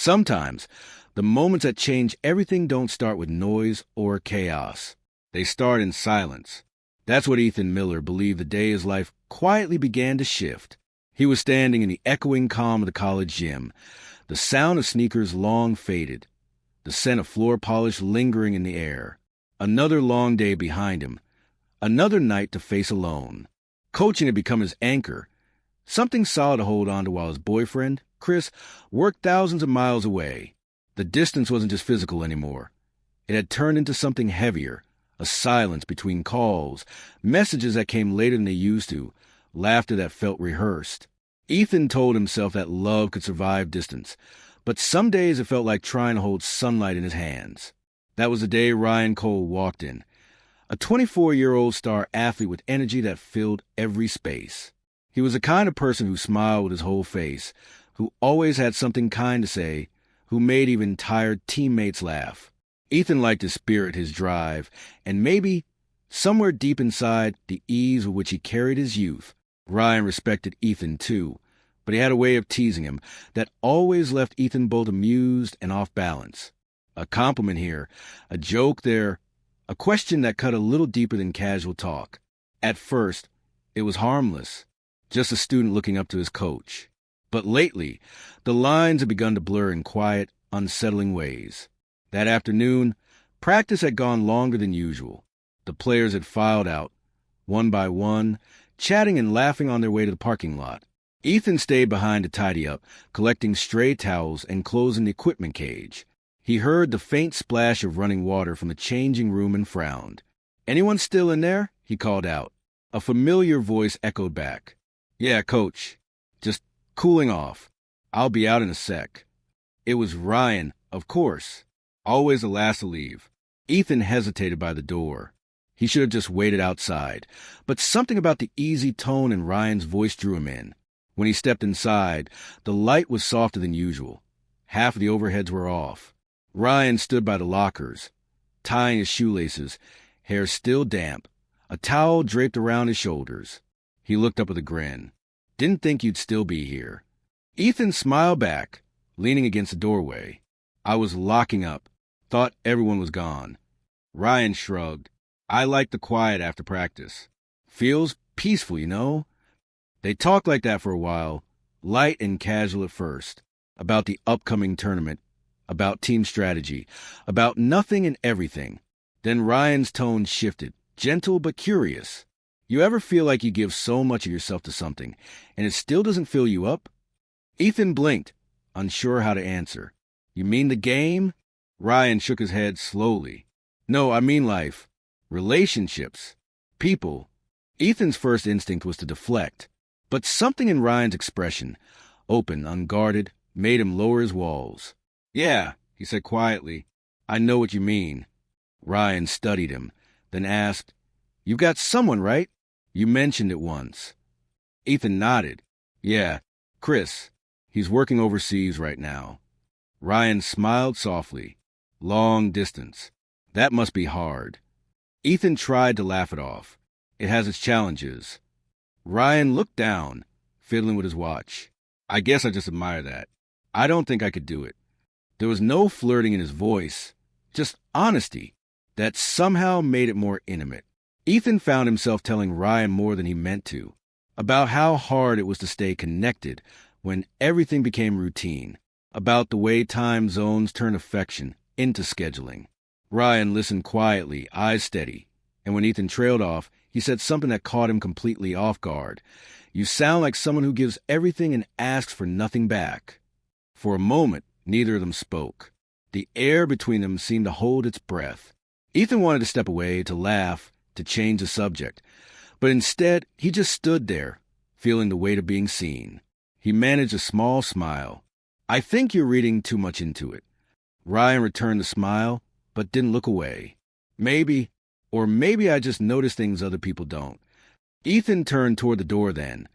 Sometimes, the moments that change everything don't start with noise or chaos. They start in silence. That's what Ethan Miller believed the day his life quietly began to shift. He was standing in the echoing calm of the college gym, the sound of sneakers long faded, the scent of floor polish lingering in the air. Another long day behind him, another night to face alone. Coaching had become his anchor, something solid to hold on to while his boyfriend, Chris, worked thousands of miles away. The distance wasn't just physical anymore. It had turned into something heavier, a silence between calls, messages that came later than they used to, laughter that felt rehearsed. Ethan told himself that love could survive distance, but some days it felt like trying to hold sunlight in his hands. That was the day Ryan Cole walked in, a 24-year-old star athlete with energy that filled every space. He was the kind of person who smiled with his whole face, who always had something kind to say, who made even tired teammates laugh. Ethan liked his spirit, his drive, and maybe, somewhere deep inside, the ease with which he carried his youth. Ryan respected Ethan, too, but he had a way of teasing him that always left Ethan both amused and off balance. A compliment here, a joke there, a question that cut a little deeper than casual talk. At first, it was harmless, just a student looking up to his coach. But lately, the lines had begun to blur in quiet, unsettling ways. That afternoon, practice had gone longer than usual. The players had filed out, one by one, chatting and laughing on their way to the parking lot. Ethan stayed behind to tidy up, collecting stray towels and closing the equipment cage. He heard the faint splash of running water from the changing room and frowned. "Anyone still in there?" he called out. A familiar voice echoed back. "Yeah, Coach. Just cooling off. I'll be out in a sec." It was Ryan, of course. Always the last to leave. Ethan hesitated by the door. He should have just waited outside, but something about the easy tone in Ryan's voice drew him in. When he stepped inside, the light was softer than usual. Half of the overheads were off. Ryan stood by the lockers, tying his shoelaces, hair still damp, a towel draped around his shoulders. He looked up with a grin. "Didn't think you'd still be here." Ethan smiled back, leaning against the doorway. "I was locking up. Thought everyone was gone." Ryan shrugged. "I like the quiet after practice. Feels peaceful, you know?" They talked like that for a while, light and casual at first, about the upcoming tournament, about team strategy, about nothing and everything. Then Ryan's tone shifted, gentle but curious. "You ever feel like you give so much of yourself to something, and it still doesn't fill you up?" Ethan blinked, unsure how to answer. "You mean the game?" Ryan shook his head slowly. "No, I mean life. Relationships. People." Ethan's first instinct was to deflect, but something in Ryan's expression, open, unguarded, made him lower his walls. "Yeah," he said quietly. "I know what you mean." Ryan studied him, then asked, "You've got someone, right? You mentioned it once." Ethan nodded. "Yeah, Chris. He's working overseas right now." Ryan smiled softly. "Long distance. That must be hard." Ethan tried to laugh it off. "It has its challenges." Ryan looked down, fiddling with his watch. "I guess I just admire that. I don't think I could do it." There was no flirting in his voice, just honesty that somehow made it more intimate. Ethan found himself telling Ryan more than he meant to, about how hard it was to stay connected when everything became routine, about the way time zones turn affection into scheduling. Ryan listened quietly, eyes steady, and when Ethan trailed off, he said something that caught him completely off guard. "You sound like someone who gives everything and asks for nothing back." For a moment, neither of them spoke. The air between them seemed to hold its breath. Ethan wanted to step away, to laugh, to change the subject, but instead he just stood there, feeling the weight of being seen. He managed a small smile. "I think you're reading too much into it." Ryan returned the smile, but didn't look away. "Maybe, or maybe I just notice things other people don't." Ethan turned toward the door then,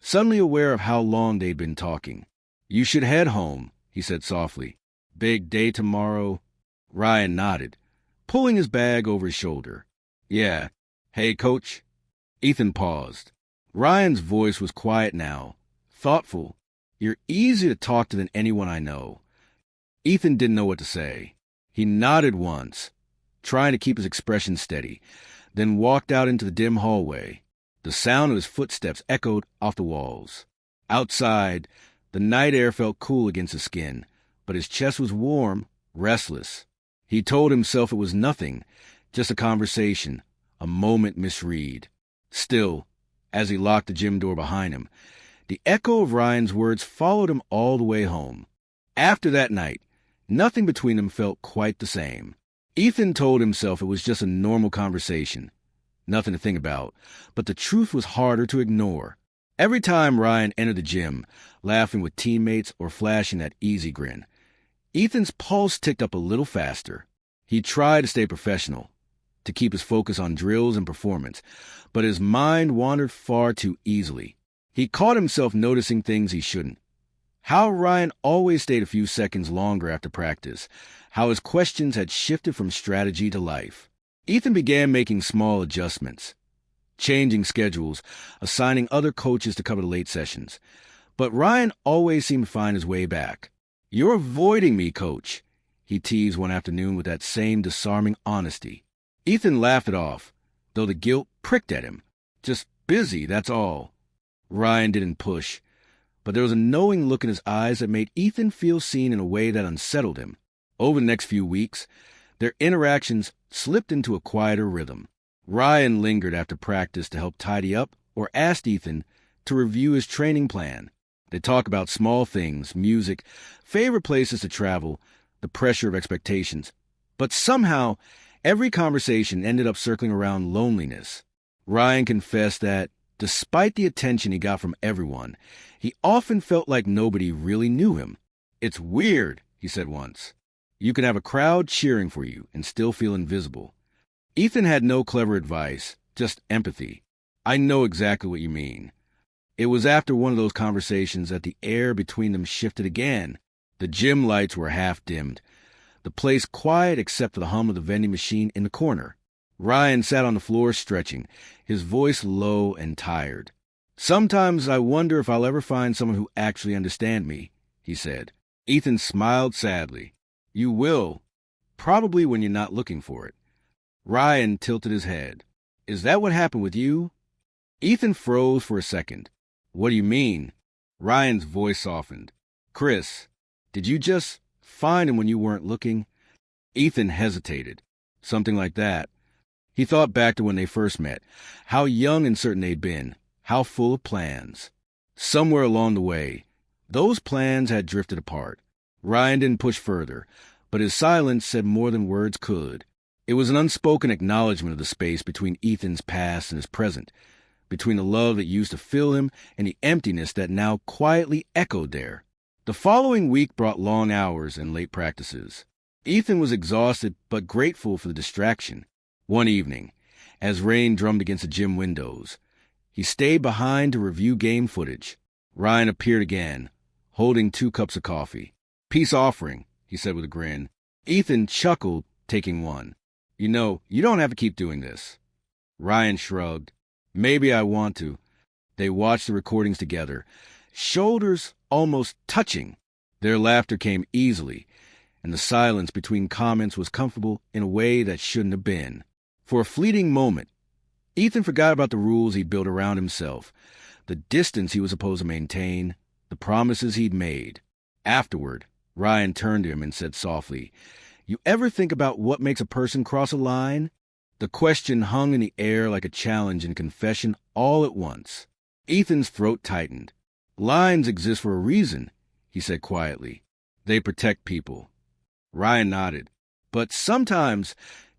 suddenly aware of how long they'd been talking. "You should head home," he said softly. "Big day tomorrow." Ryan nodded, pulling his bag over his shoulder. "Yeah. Hey, Coach." Ethan paused. Ryan's voice was quiet now, thoughtful. "You're easier to talk to than anyone I know. Ethan didn't know what to say. He nodded once, trying to keep his expression steady, then walked out into the dim hallway. The sound of his footsteps echoed off the walls. Outside, the night air felt cool against his skin, but his chest was warm, restless. He told himself it was nothing, just a conversation, a moment misread. Still, as he locked the gym door behind him, the echo of Ryan's words followed him all the way home. After that night, nothing between them felt quite the same. Ethan told himself it was just a normal conversation, nothing to think about, but the truth was harder to ignore. Every time Ryan entered the gym, laughing with teammates or flashing that easy grin, Ethan's pulse ticked up a little faster. He tried to stay professional, to keep his focus on drills and performance, but his mind wandered far too easily. He caught himself noticing things he shouldn't. How Ryan always stayed a few seconds longer after practice, how his questions had shifted from strategy to life. Ethan began making small adjustments, changing schedules, assigning other coaches to cover the late sessions. But Ryan always seemed to find his way back. "You're avoiding me, coach," he teased one afternoon with that same disarming honesty. Ethan laughed it off, though the guilt pricked at him. Just busy, that's all. Ryan didn't push, but there was a knowing look in his eyes that made Ethan feel seen in a way that unsettled him. Over the next few weeks, their interactions slipped into a quieter rhythm. Ryan lingered after practice to help tidy up or asked Ethan to review his training plan. They talked about small things, music, favorite places to travel, the pressure of expectations. But somehow, every conversation ended up circling around loneliness. Ryan confessed that, despite the attention he got from everyone, he often felt like nobody really knew him. "It's weird," he said once. "You can have a crowd cheering for you and still feel invisible." Ethan had no clever advice, just empathy. "I know exactly what you mean." It was after one of those conversations that the air between them shifted again. The gym lights were half-dimmed, the place quiet except for the hum of the vending machine in the corner. Ryan sat on the floor stretching, his voice low and tired. "Sometimes I wonder if I'll ever find someone who actually understands me," he said. Ethan smiled sadly. "You will, probably when you're not looking for it." Ryan tilted his head. "Is that what happened with you?" Ethan froze for a second. "What do you mean?" Ryan's voice softened. "Chris, did you just find him when you weren't looking?" Ethan hesitated. Something like that. He thought back to when they first met, how young and certain they'd been, how full of plans. Somewhere along the way, those plans had drifted apart. Ryan didn't push further, but his silence said more than words could. It was an unspoken acknowledgement of the space between Ethan's past and his present, between the love that used to fill him and the emptiness that now quietly echoed there. The following week brought long hours and late practices. Ethan was exhausted but grateful for the distraction. One evening, as rain drummed against the gym windows, he stayed behind to review game footage. Ryan appeared again, holding 2 cups of coffee. "Peace offering," he said with a grin. Ethan chuckled, taking one. "You know, you don't have to keep doing this." Ryan shrugged. "Maybe I want to." They watched the recordings together, shoulders almost touching. Their laughter came easily, and the silence between comments was comfortable in a way that shouldn't have been. For a fleeting moment, Ethan forgot about the rules he'd built around himself, the distance he was supposed to maintain, the promises he'd made. Afterward, Ryan turned to him and said softly, "You ever think about what makes a person cross a line?" The question hung in the air like a challenge and confession all at once. Ethan's throat tightened. "Lines exist for a reason," he said quietly. "They protect people." Ryan nodded. "But sometimes,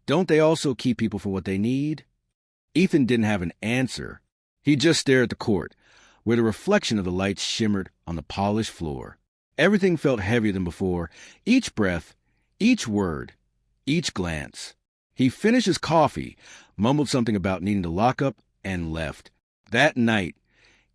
don't they also keep people for what they need?" Ethan didn't have an answer. He just stared at the court, where the reflection of the lights shimmered on the polished floor. Everything felt heavier than before, each breath, each word, each glance. He finished his coffee, mumbled something about needing to lock up, and left. That night,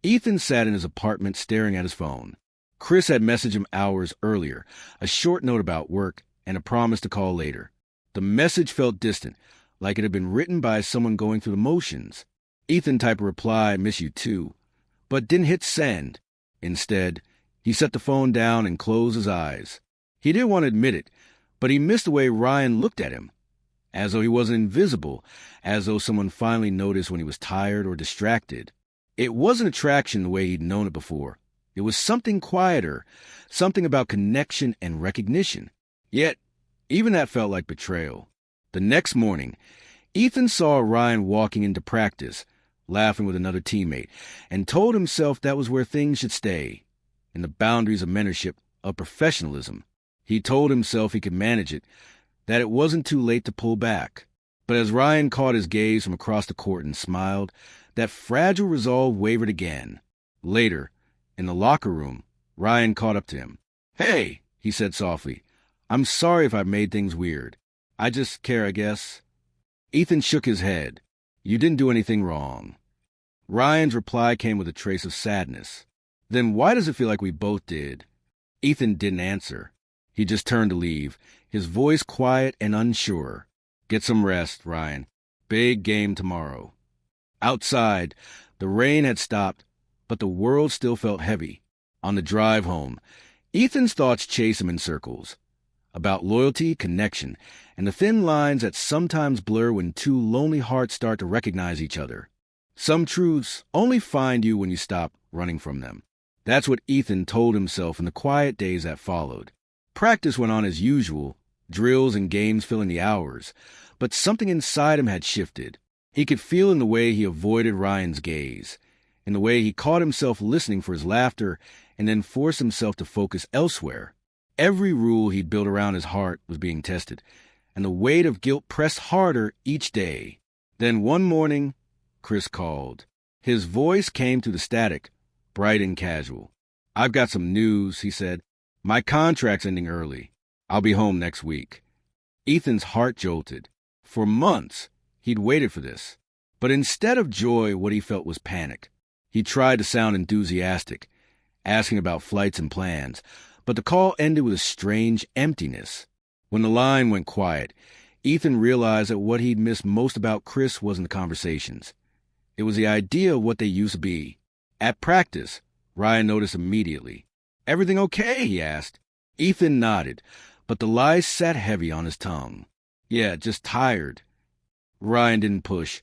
Ethan sat in his apartment staring at his phone. Chris had messaged him hours earlier, a short note about work and a promise to call later. The message felt distant, like it had been written by someone going through the motions. Ethan typed a reply, "Miss you too," but didn't hit send. Instead, he set the phone down and closed his eyes. He didn't want to admit it, but he missed the way Ryan looked at him, as though he wasn't invisible, as though someone finally noticed when he was tired or distracted. It wasn't attraction the way he'd known it before. It was something quieter, something about connection and recognition. Yet, even that felt like betrayal. The next morning, Ethan saw Ryan walking into practice, laughing with another teammate, and told himself that was where things should stay, in the boundaries of mentorship, of professionalism. He told himself he could manage it, that it wasn't too late to pull back. But as Ryan caught his gaze from across the court and smiled, that fragile resolve wavered again. Later, in the locker room, Ryan caught up to him. "Hey," he said softly, "I'm sorry if I made things weird. I just care, I guess." Ethan shook his head. "You didn't do anything wrong." Ryan's reply came with a trace of sadness. "Then why does it feel like we both did?" Ethan didn't answer. He just turned to leave, his voice quiet and unsure. "Get some rest, Ryan. Big game tomorrow." Outside, the rain had stopped, but the world still felt heavy. On the drive home, Ethan's thoughts chased him in circles, about loyalty, connection, and the thin lines that sometimes blur when two lonely hearts start to recognize each other. Some truths only find you when you stop running from them. That's what Ethan told himself in the quiet days that followed. Practice went on as usual, drills and games filling the hours, but something inside him had shifted. He could feel in the way he avoided Ryan's gaze, in the way he caught himself listening for his laughter and then forced himself to focus elsewhere. Every rule he'd built around his heart was being tested, and the weight of guilt pressed harder each day. Then one morning, Chris called. His voice came through the static, bright and casual. "I've got some news," he said. "My contract's ending early. I'll be home next week." Ethan's heart jolted. For months, he'd waited for this. But instead of joy, what he felt was panic. He tried to sound enthusiastic, asking about flights and plans, but the call ended with a strange emptiness. When the line went quiet, Ethan realized that what he'd missed most about Chris wasn't the conversations. It was the idea of what they used to be. At practice, Ryan noticed immediately. "Everything okay?" he asked. Ethan nodded, but the lies sat heavy on his tongue. "Yeah, just tired." Ryan didn't push,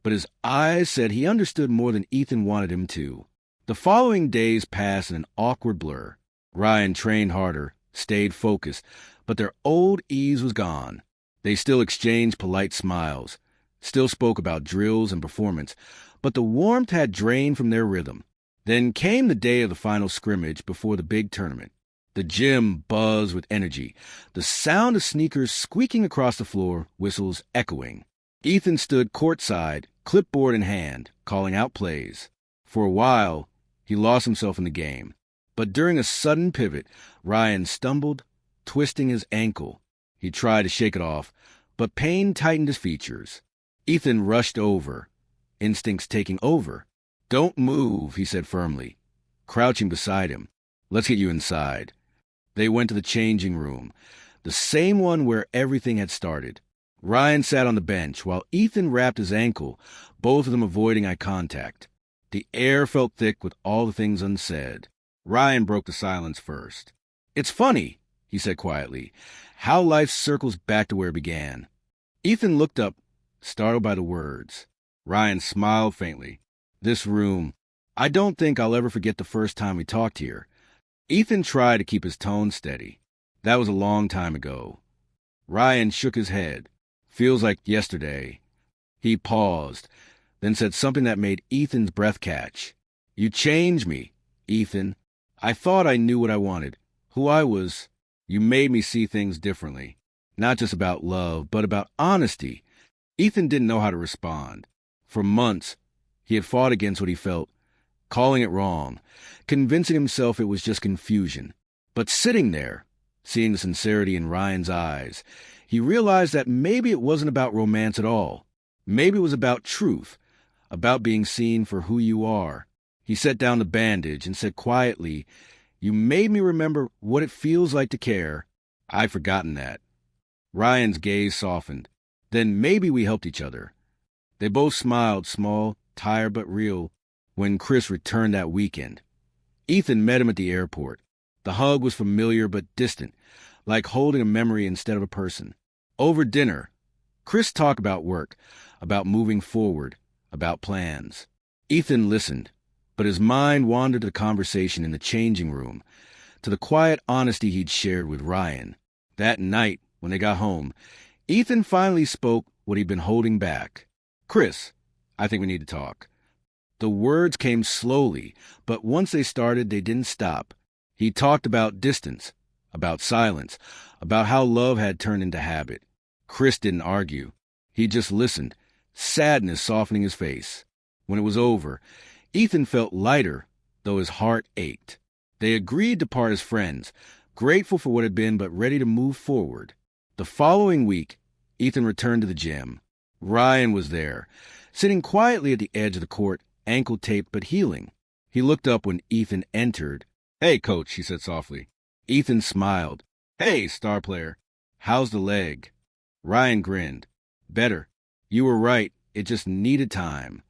but his eyes said he understood more than Ethan wanted him to. The following days passed in an awkward blur. Ryan trained harder, stayed focused, but their old ease was gone. They still exchanged polite smiles, still spoke about drills and performance, but the warmth had drained from their rhythm. Then came the day of the final scrimmage before the big tournament. The gym buzzed with energy, the sound of sneakers squeaking across the floor, whistles echoing. Ethan stood courtside, clipboard in hand, calling out plays. For a while, he lost himself in the game. But during a sudden pivot, Ryan stumbled, twisting his ankle. He tried to shake it off, but pain tightened his features. Ethan rushed over, instincts taking over. "Don't move," he said firmly, crouching beside him. "Let's get you inside." They went to the changing room, the same one where everything had started. Ryan sat on the bench while Ethan wrapped his ankle, both of them avoiding eye contact. The air felt thick with all the things unsaid. Ryan broke the silence first. "It's funny," he said quietly, "how life circles back to where it began." Ethan looked up, startled by the words. Ryan smiled faintly. "This room. I don't think I'll ever forget the first time we talked here." Ethan tried to keep his tone steady. "That was a long time ago." Ryan shook his head. "Feels like yesterday." He paused, then said something that made Ethan's breath catch. "You changed me, Ethan. I thought I knew what I wanted, who I was. You made me see things differently. Not just about love, but about honesty." Ethan didn't know how to respond. For months, he had fought against what he felt, calling it wrong, convincing himself it was just confusion. But sitting there, seeing the sincerity in Ryan's eyes, he realized that maybe it wasn't about romance at all. Maybe it was about truth, about being seen for who you are. He set down the bandage and said quietly, "You made me remember what it feels like to care. I've forgotten that." Ryan's gaze softened. "Then maybe we helped each other." They both smiled, small, tired but real, when Chris returned that weekend. Ethan met him at the airport. The hug was familiar but distant, like holding a memory instead of a person. Over dinner, Chris talked about work, about moving forward, about plans. Ethan listened, but his mind wandered to the conversation in the changing room, to the quiet honesty he'd shared with Ryan. That night, when they got home, Ethan finally spoke what he'd been holding back. "Chris, I think we need to talk." The words came slowly, but once they started, they didn't stop. He talked about distance, about silence, about how love had turned into habit. Chris didn't argue. He just listened, sadness softening his face. When it was over, Ethan felt lighter, though his heart ached. They agreed to part as friends, grateful for what had been but ready to move forward. The following week, Ethan returned to the gym. Ryan was there, sitting quietly at the edge of the court, ankle-taped but healing. He looked up when Ethan entered. "Hey, coach," he said softly. Ethan smiled. "Hey, star player. How's the leg?" Ryan grinned. "Better. You were right. It just needed time."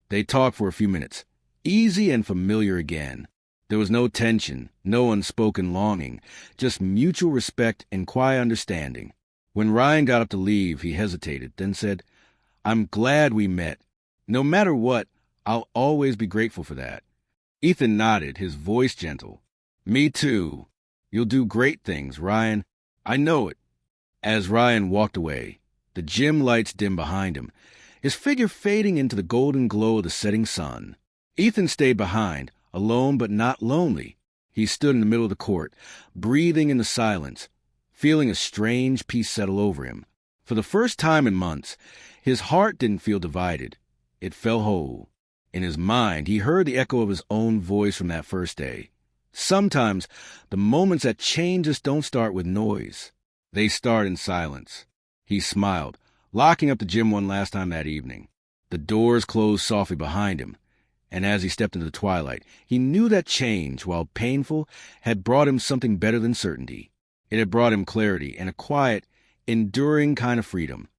They talked for a few minutes, easy and familiar again. There was no tension, no unspoken longing, just mutual respect and quiet understanding. When Ryan got up to leave, he hesitated, then said, "I'm glad we met. No matter what, I'll always be grateful for that." Ethan nodded, his voice gentle. "Me too. You'll do great things, Ryan. I know it." As Ryan walked away, the gym lights dimmed behind him, his figure fading into the golden glow of the setting sun. Ethan stayed behind, alone but not lonely. He stood in the middle of the court, breathing in the silence, feeling a strange peace settle over him. For the first time in months, his heart didn't feel divided. It felt whole. In his mind, he heard the echo of his own voice from that first day. Sometimes, the moments that change us don't start with noise. They start in silence. He smiled, locking up the gym one last time that evening. The doors closed softly behind him, and as he stepped into the twilight, he knew that change, while painful, had brought him something better than certainty. It had brought him clarity and a quiet, enduring kind of freedom.